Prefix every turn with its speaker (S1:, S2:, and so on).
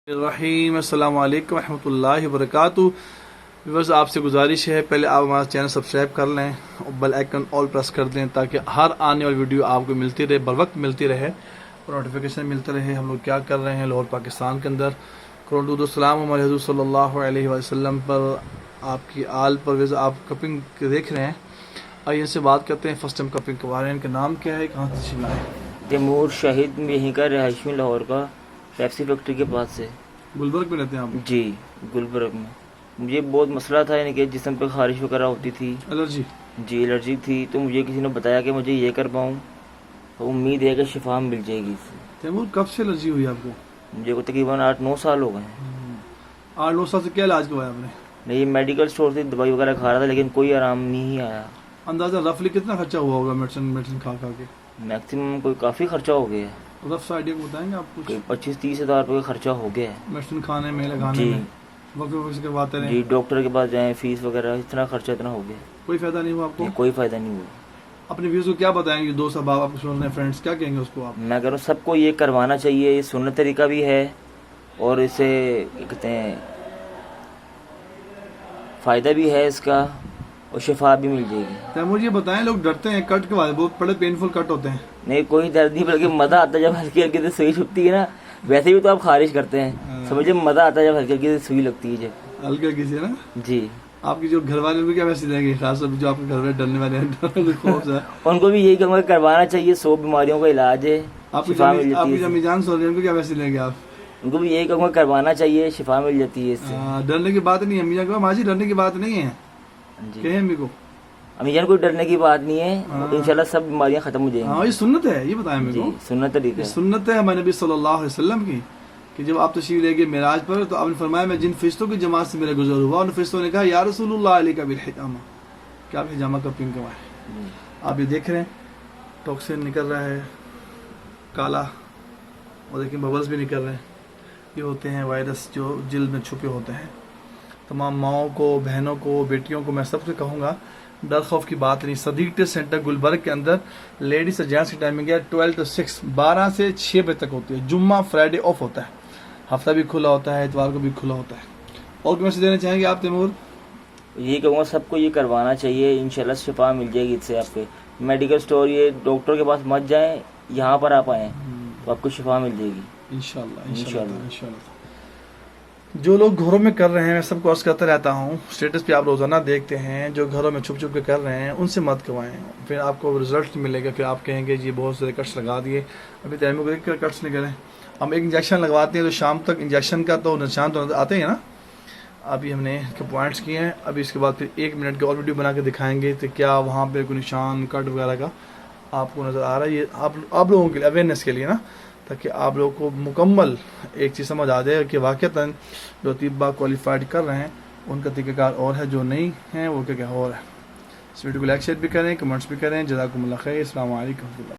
S1: الرحیم السلام علیکم ورحمۃ اللہ وبرکاتہ۔ بس آپ سے گزارش ہے پہلے آپ ہمارا چینل سبسکرائب کر لیں اور بیل آئیکن آل پریس کر دیں تاکہ ہر آنے والی ویڈیو آپ کو ملتی رہے، بر وقت ملتی رہے اور نوٹیفیکیشن ملتے رہے ہم لوگ کیا کر رہے ہیں لاہور پاکستان کے اندر۔ کروڑ درود و سلام ہمارے حضور صلی اللہ علیہ وسلم پر، آپ کی آل پرویز۔ آپ کپنگ دیکھ رہے ہیں، آئیے ان سے بات کرتے ہیں فرسٹ ٹائم کپنگ کے بارے میں۔ ان کا نام کیا ہے، کہاں سے تشریف لائے؟
S2: تیمور شاہد یہیں کا رہائشی لاہور کا، پیپسی فیکٹری کے پاس سے۔
S1: گلبرگ میں رہتے ہیں آپ؟
S2: جی گلبرگ میں۔ مجھے بہت مسئلہ تھا، یعنی کہ جسم پہ خارش وغیرہ ہوتی تھی،
S1: الرجی؟
S2: جی الرجی تھی، تو مجھے کسی نے بتایا کہ مجھے یہ کر پاؤں، تو امید ہے کہ شفا مل جائے گی اس سے۔
S1: تیمور کب سے الرجی ہوئی آپ کو؟
S2: مجھے کو تقریباً 8-9 سال ہو گئے ہیں۔
S1: 8-9 سال سے کیا علاج کروایا آپ نے؟
S2: میں یہ میڈیکل اسٹور سے دوائی وغیرہ کھا رہا تھا لیکن کوئی آرام نہیں آیا۔
S1: اندازہ رفلی کتنا خرچہ ہوا ہوگا میڈیسن کھا کے؟
S2: میکسیمم کوئی کافی خرچہ ہو گیا ہے،
S1: رف آئیڈیا بتائیں گے آپ کچھ؟
S2: کوئی 25-30 ہزار روپے کا خرچہ ہو گیا ہے
S1: میڈیسن کھانے میں، لگانے
S2: جی
S1: میں، وقت وقت سے کرواتے رہے؟
S2: جی، ڈاکٹر کے پاس جائیں، فیس وغیرہ، اتنا خرچہ اتنا ہو گیا،
S1: کوئی فائدہ نہیں ہوا آپ کو؟
S2: کوئی فائدہ نہیں ہوا۔
S1: اپنے ویوز کو کیا بتائیں گے؟ دوست احباب آپ کو سن رہے ہیں، فرینڈس، کیا کہیں گے اس کو آپ؟
S2: میں کہہ رہا ہوں سب کو یہ کروانا چاہیے، یہ سنت طریقہ بھی ہے اور اسے کیا کہتے ہیں فائدہ بھی ہے اس کا، اور شفا بھی مل جائے گی۔
S1: تیمور یہ بتائیں، لوگ ڈرتے ہیں کٹ کے بعد، بہت بڑے پینفل کٹ ہوتے ہیں۔
S2: نہیں کوئی درد نہیں، بلکہ مزہ آتا ہے جب ہلکی ہلکی سے سوئی چھپتی ہے نا، ویسے بھی تو آپ خارش کرتے ہیں، سمجھے مزہ آتا ہے جب ہلکی ہلکی سے سوئی لگتی ہے جب۔
S1: ہلکے ہلکی سے نا؟
S2: جی۔
S1: آپ کی جو گھر والے بھی کیا ویسے رہیں گے، خاص طور جو آپ کے گھر والے ڈرنے والے ہیں، خوف سے
S2: ان کو بھی یہی کہوں گا کروانا چاہیے، 100 بیماریوں کا علاج ہے،
S1: آپ کی
S2: شفا مل جاتی ہے۔
S1: امی جان سن رہے ہیں، ان کو کیا ویسے لیں گے آپ؟
S2: ان کو بھی یہی کہوں گا کروانا چاہیے، شفا مل جاتی ہے اس سے۔
S1: ڈرنے کی بات نہیں ہے امی جان کو، ماجی ڈرنے کی بات نہیں ہے،
S2: جی
S1: کہیں امی کو۔
S2: امی جان کوئی ڈرنے کی بات نہیں ہے، انشاءاللہ سب بیماریاں ختم ہو جائیں گی۔
S1: ہاں یہ سنت ہے، یہ بتائیں میرے
S2: جی
S1: کو۔
S2: سنت طریقہ
S1: یہ
S2: ہے۔
S1: سنت ہے ہمارے نبی صلی اللہ علیہ وسلم کی، کہ جب آپ تشریف لے گئے معراج پر تو آپ نے فرمایا میں جن فرشتوں کی جماعت سے میرا گزر ہوا، ان فرشتوں نے کہا یا رسول اللہ علیہ کا بالحجامہ، کیا آپ حجامہ کا پن کروائے؟ آپ یہ دیکھ رہے ہیں ٹاکسن نکل رہا ہے کالا، اور دیکھیں ببلز بھی نکل رہے ہیں، یہ ہوتے ہیں وائرس جو جلد میں چھپے ہوتے ہیں۔ تمام ماؤں کو، بہنوں کو، بیٹیوں کو میں سب سے کہوں گا ڈر خوف کی بات نہیں۔ صدیق ٹیسٹ سینٹر گلبرگ کے اندر لیڈیز اور جینٹس کی ٹائمنگ ہے 12 to 6، 12 سے 6 بجے تک ہوتی ہے، جمعہ فرائیڈے آف ہوتا ہے، ہفتہ بھی کھلا ہوتا ہے، اتوار کو بھی کھلا ہوتا ہے۔ اور کیا میسج دینا چاہیں گے آپ تیمور؟
S2: یہ کہوں گا سب کو یہ کروانا چاہیے، انشاءاللہ شفا مل جائے گی اس سے آپ کے۔ میڈیکل اسٹور، یہ ڈاکٹر کے پاس مت جائیں، یہاں پر آپ آئیں تو آپ کو شفا مل جائے گی
S1: انشاءاللہ۔ جو لوگ گھروں میں کر رہے ہیں، میں سب کو عرض کرتا رہتا ہوں، اسٹیٹس پہ آپ روزانہ دیکھتے ہیں، جو گھروں میں چھپ چھپ کے کر رہے ہیں ان سے مت کروائیں، پھر آپ کو رزلٹ ملے گا، پھر آپ کہیں گے جی بہت سارے کٹس لگا دیے، ابھی تیمور کو دیکھ کر کٹس نکلے۔ ہم ایک انجیکشن لگواتے ہیں تو شام تک انجیکشن کا تو نشان تو آتے ہیں نا، ابھی ہم نے پوائنٹس کیے ہیں، ابھی اس کے بعد پھر 1 منٹ کی اور ویڈیو بنا کے دکھائیں گے تو کیا وہاں پہ کوئی نشان کٹ وغیرہ کا آپ کو نظر آ رہا ہے۔ یہ آپ لوگوں کے لیے اویئرنیس کے لیے نا، تاکہ آپ لوگوں کو مکمل ایک چیز سمجھ آ جائے کہ واقعتاً جو طبہ کوالیفائڈ کر رہے ہیں ان کا طریقہ کار اور ہے، جو نہیں ہیں وہ کیا اور ہے۔ اس ویڈیو کو لائک شیئر بھی کریں، کمنٹس بھی کریں۔ جزاکم اللہ خیر، السلام علیکم۔